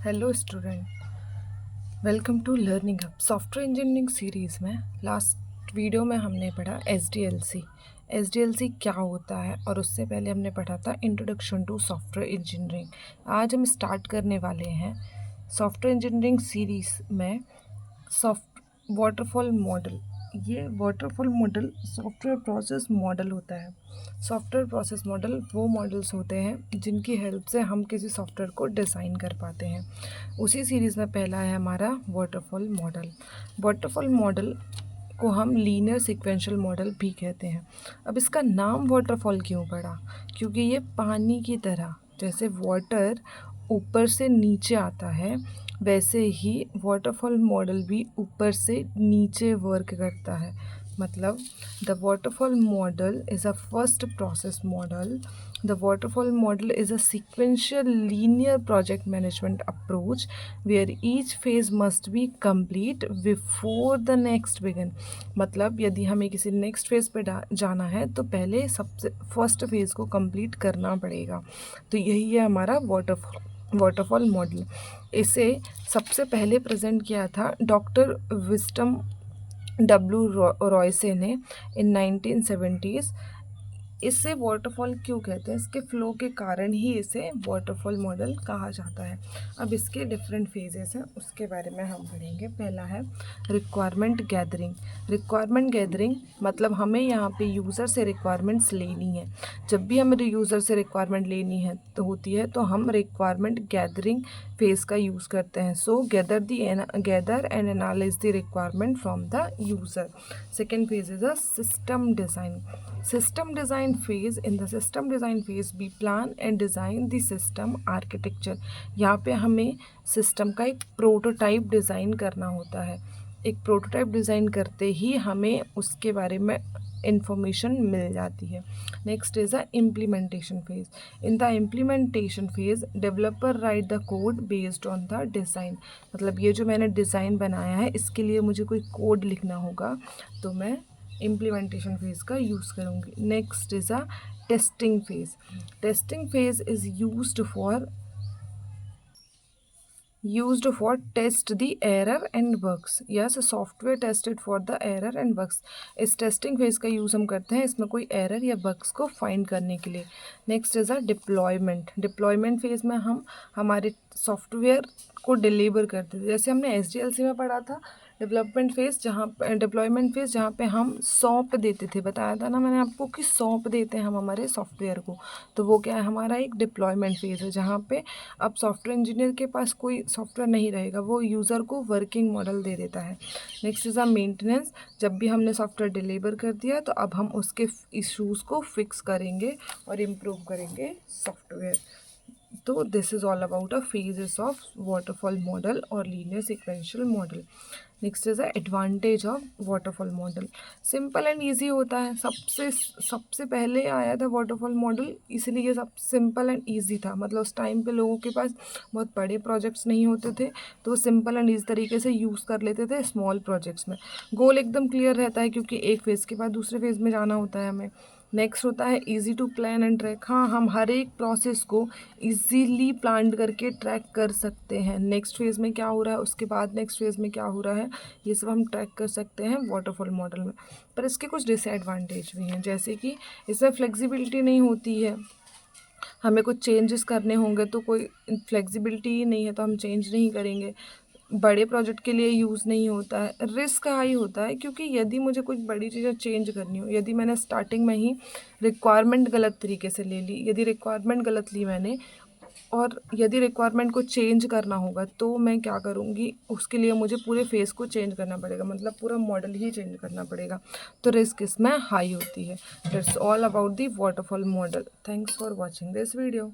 Hello student, welcome to learning hub. Software engineering series में last video में हमने पढ़ा एसडीएलसी। एसडीएलसी क्या होता है और उससे पहले हमने पढ़ा था इंट्रोडक्शन टू सॉफ्टवेयर इंजीनियरिंग। आज हम स्टार्ट करने वाले हैं सॉफ्टवेयर इंजीनियरिंग सीरीज़ में वाटरफॉल मॉडल। ये waterfall model software process model होता है। सॉफ्टवेयर प्रोसेस मॉडल वो मॉडल्स होते हैं जिनकी हेल्प से हम किसी सॉफ्टवेयर को डिज़ाइन कर पाते हैं। उसी सीरीज़ में पहला है हमारा वाटरफॉल मॉडल। वाटरफॉल मॉडल को हम लीनियर सीक्वेंशियल मॉडल भी कहते हैं। अब इसका नाम वाटरफॉल क्यों पड़ा? क्योंकि ये पानी की तरह, जैसे वाटर ऊपर से नीचे आता है, वैसे ही वाटरफॉल मॉडल भी ऊपर से नीचे वर्क करता है। मतलब the waterfall model is a first process model. The waterfall model is a sequential linear project management approach where each phase must be complete before the next begin. मतलब यदि हमें किसी नेक्स्ट फेज़ पे जाना है तो पहले सबसे फर्स्ट फेज़ को कंप्लीट करना पड़ेगा। तो यही है हमारा वाटरफॉल मॉडल। इसे सबसे पहले प्रेजेंट किया था डॉक्टर विस्टम डब्ल्यू रॉयसे ने इन 1970s। इससे वाटरफॉल क्यों कहते हैं? इसके फ्लो के कारण ही इसे वाटरफॉल मॉडल कहा जाता है। अब इसके डिफरेंट फेजेस हैं, उसके बारे में हम पढ़ेंगे। पहला है रिक्वायरमेंट गैदरिंग। रिक्वायरमेंट गैदरिंग मतलब हमें यहाँ पे यूज़र से रिक्वायरमेंट्स लेनी है। जब भी हमें यूज़र से रिक्वायरमेंट लेनी है तो होती है तो हम रिक्वायरमेंट गैदरिंग फेज़ का यूज़ करते हैं। So gather and analyze the requirement from the user. Second phase is a system design. System design phase. In the system design phase we plan and design the system architecture. यहाँ पे हमें system का एक prototype design करना होता है। एक prototype design करते ही हमें उसके बारे में इंफॉर्मेशन मिल जाती है। Next is a implementation phase. In the implementation phase developer right the code based on the design. मतलब ये जो मैंने डिज़ाइन बनाया है इसके लिए मुझे कोई कोड लिखना होगा तो मैं इम्प्लीमेंटेशन फेज़ का यूज़ करूँगी. Next is a testing phase. Testing phase is used for test the error and bugs. Yes, software tested for the error and bugs. इस टेस्टिंग फेज़ का यूज़ हम करते हैं इसमें कोई एरर या बग्स को फाइंड करने के लिए. Next is a deployment. Deployment phase में हम हमारे सॉफ्टवेयर को डिलीवर करते थे. जैसे हमने एसडीएलसी में पढ़ा था डिप्लॉयमेंट फेज़ जहाँ पे हम सौंप देते थे. बताया था ना मैंने आपको कि सौंप देते हैं हम हमारे सॉफ्टवेयर को. तो वो क्या है? हमारा एक डिप्लॉयमेंट फेज़ है जहाँ पे अब सॉफ्टवेयर इंजीनियर के पास कोई सॉफ्टवेयर नहीं रहेगा, वो यूज़र को वर्किंग मॉडल दे देता है. Next is a maintenance. जब भी हमने सॉफ्टवेयर डिलीवर कर दिया तो अब हम उसके इश्यूज़ को फिक्स करेंगे और इम्प्रूव करेंगे सॉफ्टवेयर. तो this is all about a phases of waterfall model और linear sequential model. Next is the advantage of waterfall model. Simple and easy होता है. सबसे पहले आया था वाटरफॉल मॉडल, इसलिए सब सिंपल एंड ईजी था. मतलब उस टाइम पे लोगों के पास बहुत बड़े प्रोजेक्ट्स नहीं होते थे तो वो सिंपल एंड ईजी तरीके से यूज़ कर लेते थे स्मॉल प्रोजेक्ट्स में. गोल एकदम क्लियर रहता है क्योंकि एक फेज़ के बाद दूसरे फेज़ में जाना होता है हमें. नेक्स्ट होता है easy to plan and track. हाँ, हम हर एक प्रोसेस को इजीली प्लान करके ट्रैक कर सकते हैं. नेक्स्ट फेज़ में क्या हो रहा है, उसके बाद नेक्स्ट फेज़ में क्या हो रहा है, ये सब हम ट्रैक कर सकते हैं वाटरफॉल मॉडल में. पर इसके कुछ डिसएडवांटेज भी हैं, जैसे कि इसमें फ्लेक्सिबिलिटी नहीं होती है. हमें कुछ चेंजेस करने होंगे तो कोई फ्लेक्सिबिलिटी ही नहीं है तो हम चेंज नहीं करेंगे. बड़े प्रोजेक्ट के लिए यूज़ नहीं होता है. रिस्क हाई होता है क्योंकि यदि मुझे कुछ बड़ी चीज़ें चेंज करनी हो, यदि मैंने स्टार्टिंग में ही रिक्वायरमेंट गलत तरीके से ले ली, यदि रिक्वायरमेंट गलत ली मैंने और यदि रिक्वायरमेंट को चेंज करना होगा तो मैं क्या करूँगी, उसके लिए मुझे पूरे फेज़ को चेंज करना पड़ेगा. मतलब पूरा मॉडल ही चेंज करना पड़ेगा. तो रिस्क इसमें हाई होती है. That's all about the waterfall model. Thanks for watching this video.